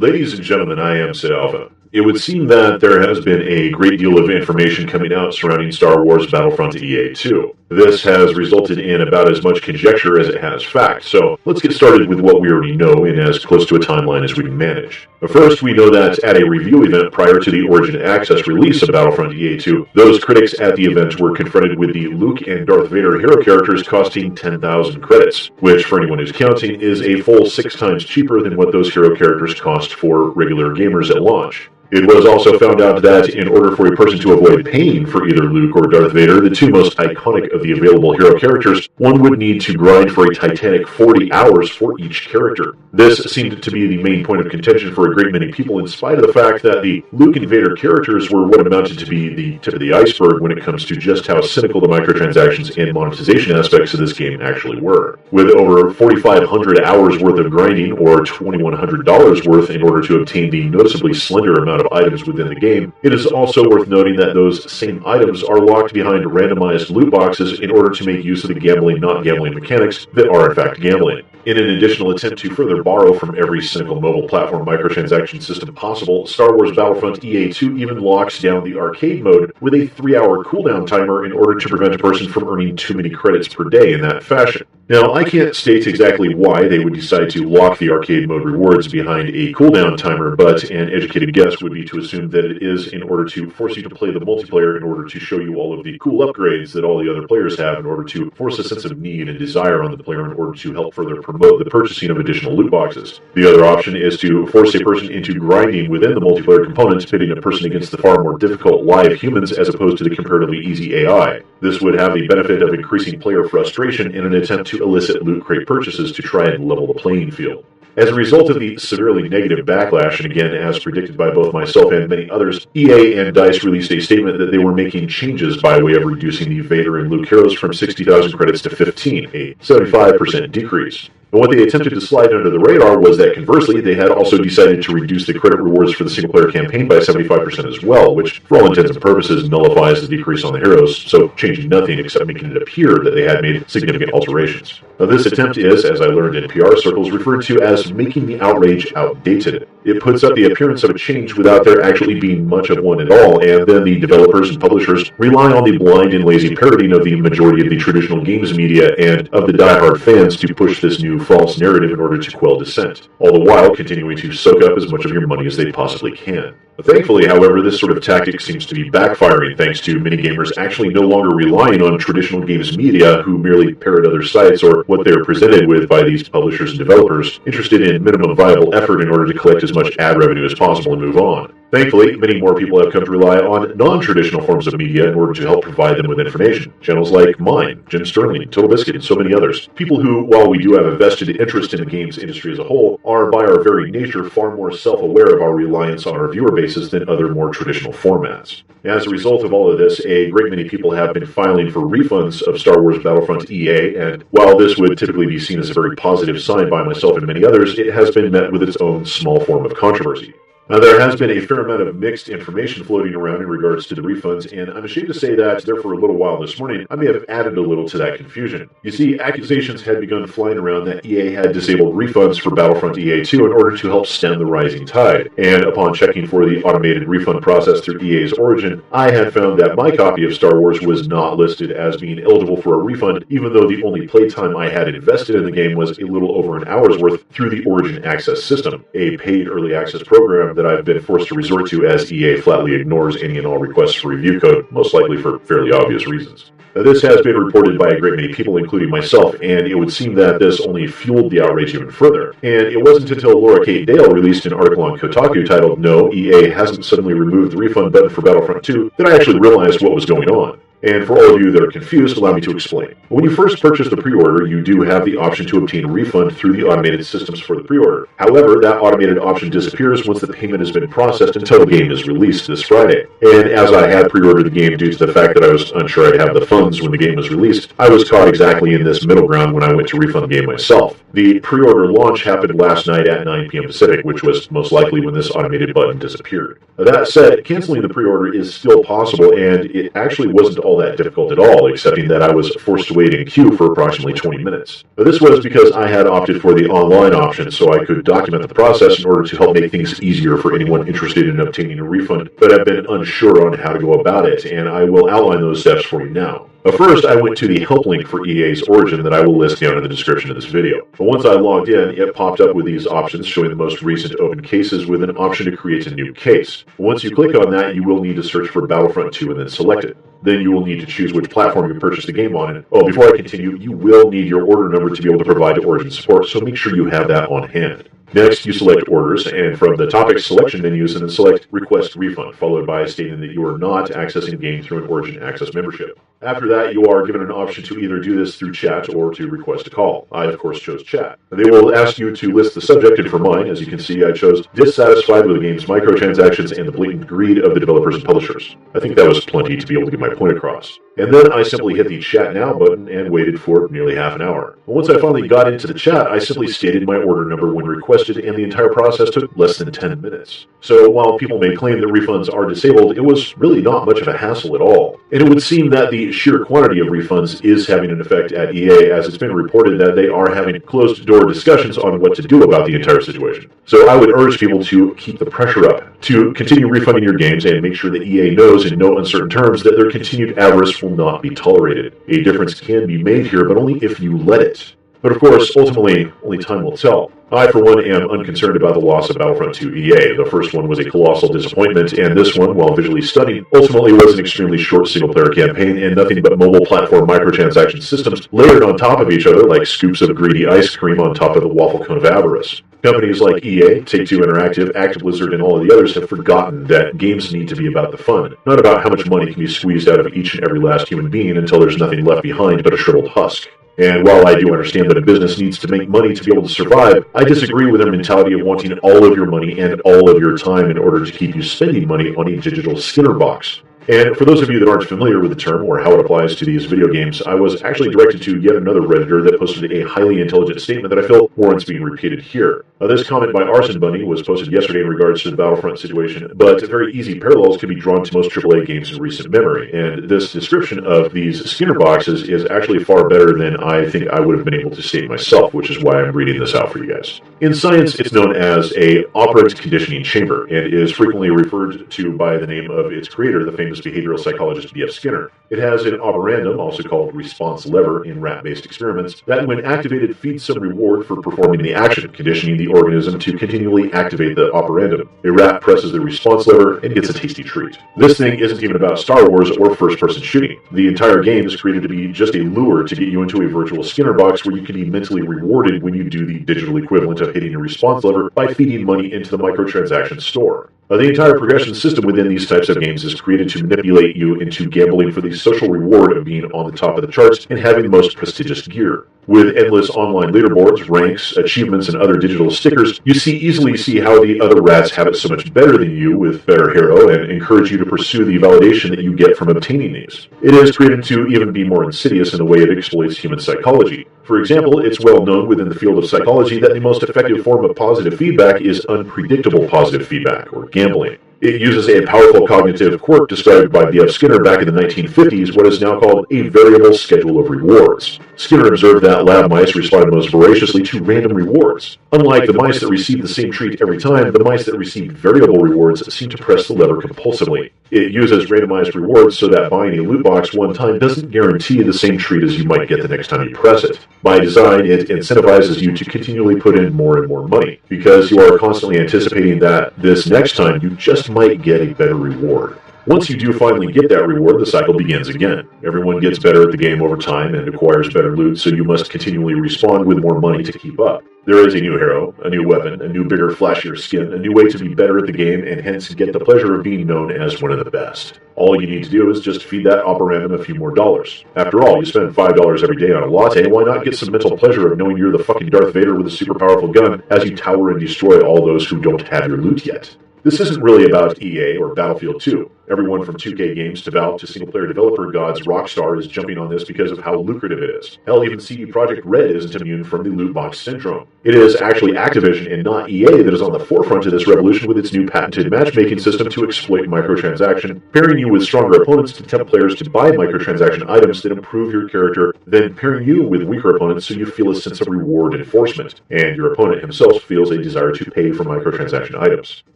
Ladies and gentlemen, I am Sid Alpha. It would seem that there has been a great deal of information coming out surrounding Star Wars Battlefront EA2. This has resulted in about as much conjecture as it has fact, so let's get started with what we already know in as close to a timeline as we can manage. But first, we know that at a review event prior to the Origin Access release of Battlefront EA2, those critics at the event were confronted with the Luke and Darth Vader hero characters costing 10,000 credits, which for anyone who's counting is a full 6 times cheaper than what those hero characters cost for regular gamers at launch. It was also found out that in order for a person to avoid paying for either Luke or Darth Vader, the two most iconic of the available hero characters, one would need to grind for a titanic 40 hours for each character. This seemed to be the main point of contention for a great many people, in spite of the fact that the Luke and Vader characters were what amounted to be the tip of the iceberg when it comes to just how cynical the microtransactions and monetization aspects of this game actually were. With over 4,500 hours worth of grinding, or $2,100 worth in order to obtain the noticeably slender amount of items within the game, it is also worth noting that those same items are locked behind randomized loot boxes in order to make use of the gambling, not gambling mechanics that are in fact gambling. In an additional attempt to further borrow from every cynical mobile platform microtransaction system possible, Star Wars Battlefront EA2 even locks down the arcade mode with a 3-hour cooldown timer in order to prevent a person from earning too many credits per day in that fashion. Now, I can't state exactly why they would decide to lock the arcade mode rewards behind a cooldown timer, but an educated guess would be to assume that it is in order to force you to play the multiplayer in order to show you all of the cool upgrades that all the other players have, in order to force a sense of need and desire on the player in order to help further promote the purchasing of additional loot boxes. The other option is to force a person into grinding within the multiplayer component, pitting a person against the far more difficult live humans as opposed to the comparatively easy AI. This would have the benefit of increasing player frustration in an attempt to elicit loot crate purchases to try and level the playing field. As a result of the severely negative backlash, and again as predicted by both myself and many others, EA and DICE released a statement that they were making changes by way of reducing the Vader and Luke heroes from 60,000 credits to 15, a 75% decrease. And what they attempted to slide under the radar was that, conversely, they had also decided to reduce the credit rewards for the single-player campaign by 75% as well, which, for all intents and purposes, nullifies the decrease on the heroes, so changing nothing except making it appear that they had made significant alterations. Now, this attempt is, as I learned in PR circles, referred to as making the outrage outdated. It puts up the appearance of a change without there actually being much of one at all, and then the developers and publishers rely on the blind and lazy parroting of the majority of the traditional games media and of the diehard fans to push this new false narrative in order to quell dissent, all the while continuing to soak up as much of your money as they possibly can. Thankfully, however, this sort of tactic seems to be backfiring thanks to many gamers actually no longer relying on traditional games media who merely parrot other sites or what they're presented with by these publishers and developers, interested in minimum viable effort in order to collect as much ad revenue as possible and move on. Thankfully, many more people have come to rely on non-traditional forms of media in order to help provide them with information. Channels like mine, Jim Sterling, Total Biscuit, and so many others. People who, while we do have a vested interest in the games industry as a whole, are by our very nature far more self-aware of our reliance on our viewer bases than other more traditional formats. As a result of all of this, a great many people have been filing for refunds of Star Wars Battlefront EA, and while this would typically be seen as a very positive sign by myself and many others, it has been met with its own small form of controversy. Now, there has been a fair amount of mixed information floating around in regards to the refunds, and I'm ashamed to say that there for a little while this morning, I may have added a little to that confusion. You see, accusations had begun flying around that EA had disabled refunds for Battlefront EA2 in order to help stem the rising tide, and upon checking for the automated refund process through EA's Origin, I had found that my copy of Star Wars was not listed as being eligible for a refund, even though the only playtime I had invested in the game was a little over an hour's worth through the Origin Access system, a paid early access program that I've been forced to resort to as EA flatly ignores any and all requests for review code, most likely for fairly obvious reasons. Now, this has been reported by a great many people, including myself, and it would seem that this only fueled the outrage even further. And it wasn't until Laura Kate Dale released an article on Kotaku titled, "No, EA hasn't suddenly removed the refund button for Battlefront 2," that I actually realized what was going on. And for all of you that are confused, allow me to explain. When you first purchase the pre-order, you do have the option to obtain a refund through the automated systems for the pre-order. However, that automated option disappears once the payment has been processed until the game is released this Friday. And as I had pre-ordered the game due to the fact that I was unsure I'd have the funds when the game was released, I was caught exactly in this middle ground when I went to refund the game myself. The pre-order launch happened last night at 9 p.m. Pacific, which was most likely when this automated button disappeared. That said, canceling the pre-order is still possible, and it actually wasn't all that difficult at all, excepting that I was forced to wait in queue for approximately 20 minutes. This was because I had opted for the online option so I could document the process in order to help make things easier for anyone interested in obtaining a refund, but I've been unsure on how to go about it, and I will outline those steps for you now. First, I went to the help link for EA's Origin that I will list down in the description of this video. But once I logged in, it popped up with these options showing the most recent open cases with an option to create a new case. Once you click on that, you will need to search for Battlefront 2 and then select it. Then you will need to choose which platform you purchased the game on. And before I continue, you will need your order number to be able to provide Origin support, so make sure you have that on hand. Next, you select Orders, and from the topic selection menus, and then select Request Refund, followed by stating that you are not accessing the game through an Origin Access membership. After that, you are given an option to either do this through chat or to request a call. I, of course, chose chat. They will ask you to list the subject, and for mine, as you can see, I chose dissatisfied with the game's microtransactions and the blatant greed of the developers and publishers. I think that was plenty to be able to get my point across. And then I simply hit the Chat Now button and waited for nearly half an hour. Once I finally got into the chat, I simply stated my order number when requested, and the entire process took less than 10 minutes. So while people may claim that refunds are disabled, it was really not much of a hassle at all. And it would seem that the sheer quantity of refunds is having an effect at EA, as it's been reported that they are having closed-door discussions on what to do about the entire situation. So I would urge people to keep the pressure up, to continue refunding your games and make sure that EA knows in no uncertain terms that their continued avarice will not be tolerated. A difference can be made here, but only if you let it. But of course, ultimately, only time will tell. I, for one, am unconcerned about the loss of Battlefront 2 EA. The first one was a colossal disappointment, and this one, while visually stunning, ultimately was an extremely short single-player campaign and nothing but mobile platform microtransaction systems layered on top of each other like scoops of greedy ice cream on top of the waffle cone of avarice. Companies like EA, Take-Two Interactive, Activision, and all of the others have forgotten that games need to be about the fun, not about how much money can be squeezed out of each and every last human being until there's nothing left behind but a shriveled husk. And while I do understand that a business needs to make money to be able to survive, I disagree with their mentality of wanting all of your money and all of your time in order to keep you spending money on a digital Skinner box. And for those of you that aren't familiar with the term or how it applies to these video games, I was actually directed to yet another Redditor that posted a highly intelligent statement that I feel warrants being repeated here. This comment by Arson Bunny was posted yesterday in regards to the Battlefront situation, but very easy parallels can be drawn to most AAA games in recent memory. And this description of these Skinner boxes is actually far better than I think I would have been able to state myself, which is why I'm reading this out for you guys. In science, it's known as a operant conditioning chamber, and is frequently referred to by the name of its creator, the famous behavioral psychologist B.F. Skinner. It has an operandum, also called response lever in rat-based experiments, that when activated feeds some reward for performing the action, conditioning the organism to continually activate the operandum. A rat presses the response lever and gets a tasty treat. This thing isn't even about Star Wars or first-person shooting. The entire game is created to be just a lure to get you into a virtual Skinner box where you can be mentally rewarded when you do the digital equivalent of hitting a response lever by feeding money into the microtransaction store. The entire progression system within these types of games is created to manipulate you into gambling for the social reward of being on the top of the charts and having the most prestigious gear. With endless online leaderboards, ranks, achievements, and other digital stickers, you easily see how the other rats have it so much better than you with better hero and encourage you to pursue the validation that you get from obtaining these. It is created to even be more insidious in the way it exploits human psychology. For example, it's well known within the field of psychology that the most effective form of positive feedback is unpredictable positive feedback, or gambling. It uses a powerful cognitive quirk described by B.F. Skinner back in the 1950s, what is now called a variable schedule of rewards. Skinner observed that lab mice responded most voraciously to random rewards. Unlike the mice that received the same treat every time, the mice that received variable rewards seem to press the lever compulsively. It uses randomized rewards so that buying a loot box one time doesn't guarantee the same treat as you might get the next time you press it. By design, it incentivizes you to continually put in more and more money, because you are constantly anticipating that this next time you just might get a better reward. Once you do finally get that reward, the cycle begins again. Everyone gets better at the game over time and acquires better loot, so you must continually respawn with more money to keep up. There is a new hero, a new weapon, a new bigger, flashier skin, a new way to be better at the game, and hence get the pleasure of being known as one of the best. All you need to do is just feed that operandum a few more dollars. After all, you spend $5 every day on a latte, why not get some mental pleasure of knowing you're the fucking Darth Vader with a super powerful gun as you tower and destroy all those who don't have your loot yet? This isn't really about EA or Battlefield 2. Everyone from 2K Games to Valve to single-player developer gods Rockstar is jumping on this because of how lucrative it is. Hell, even CD Projekt Red isn't immune from the loot box syndrome. It is actually Activision and not EA that is on the forefront of this revolution with its new patented matchmaking system to exploit microtransaction, pairing you with stronger opponents to tempt players to buy microtransaction items that improve your character, then pairing you with weaker opponents so you feel a sense of reward enforcement, and your opponent himself feels a desire to pay for microtransaction items.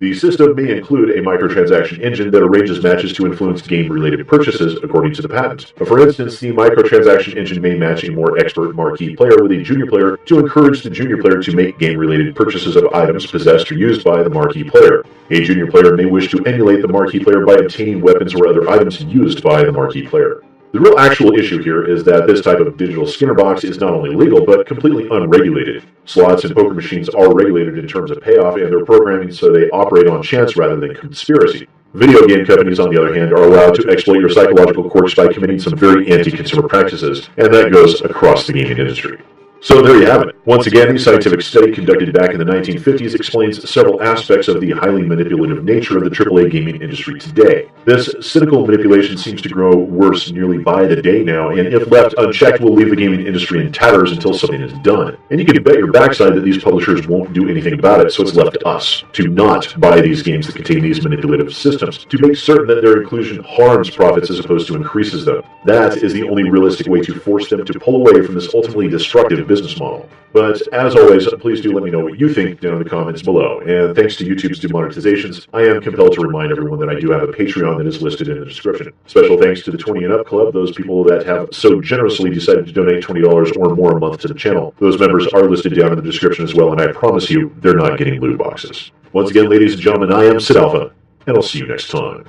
The system may include a microtransaction engine that arranges matches to influence game-related purchases, according to the patent. For instance, the microtransaction engine may match a more expert marquee player with a junior player to encourage the junior player to make game-related purchases of items possessed or used by the marquee player. A junior player may wish to emulate the marquee player by obtaining weapons or other items used by the marquee player. The real actual issue here is that this type of digital Skinner box is not only legal, but completely unregulated. Slots and poker machines are regulated in terms of payoff and their programming, so they operate on chance rather than conspiracy. Video game companies, on the other hand, are allowed to exploit your psychological quirks by committing some very anti-consumer practices, and that goes across the gaming industry. So there you have it. Once again, the scientific study conducted back in the 1950s explains several aspects of the highly manipulative nature of the AAA gaming industry today. This cynical manipulation seems to grow worse nearly by the day now, and if left unchecked will leave the gaming industry in tatters until something is done. And you can bet your backside that these publishers won't do anything about it, so it's left to us to not buy these games that contain these manipulative systems, to make certain that their inclusion harms profits as opposed to increases them. That is the only realistic way to force them to pull away from this ultimately destructive business model. But as always, please do let me know what you think down in the comments below. And thanks to YouTube's demonetizations, I am compelled to remind everyone that I do have a Patreon that is listed in the description. Special thanks to the 20 and Up Club, those people that have so generously decided to donate $20 or more a month to the channel. Those members are listed down in the description as well, and I promise you, they're not getting loot boxes. Once again, ladies and gentlemen, I am Sid Alpha, and I'll see you next time.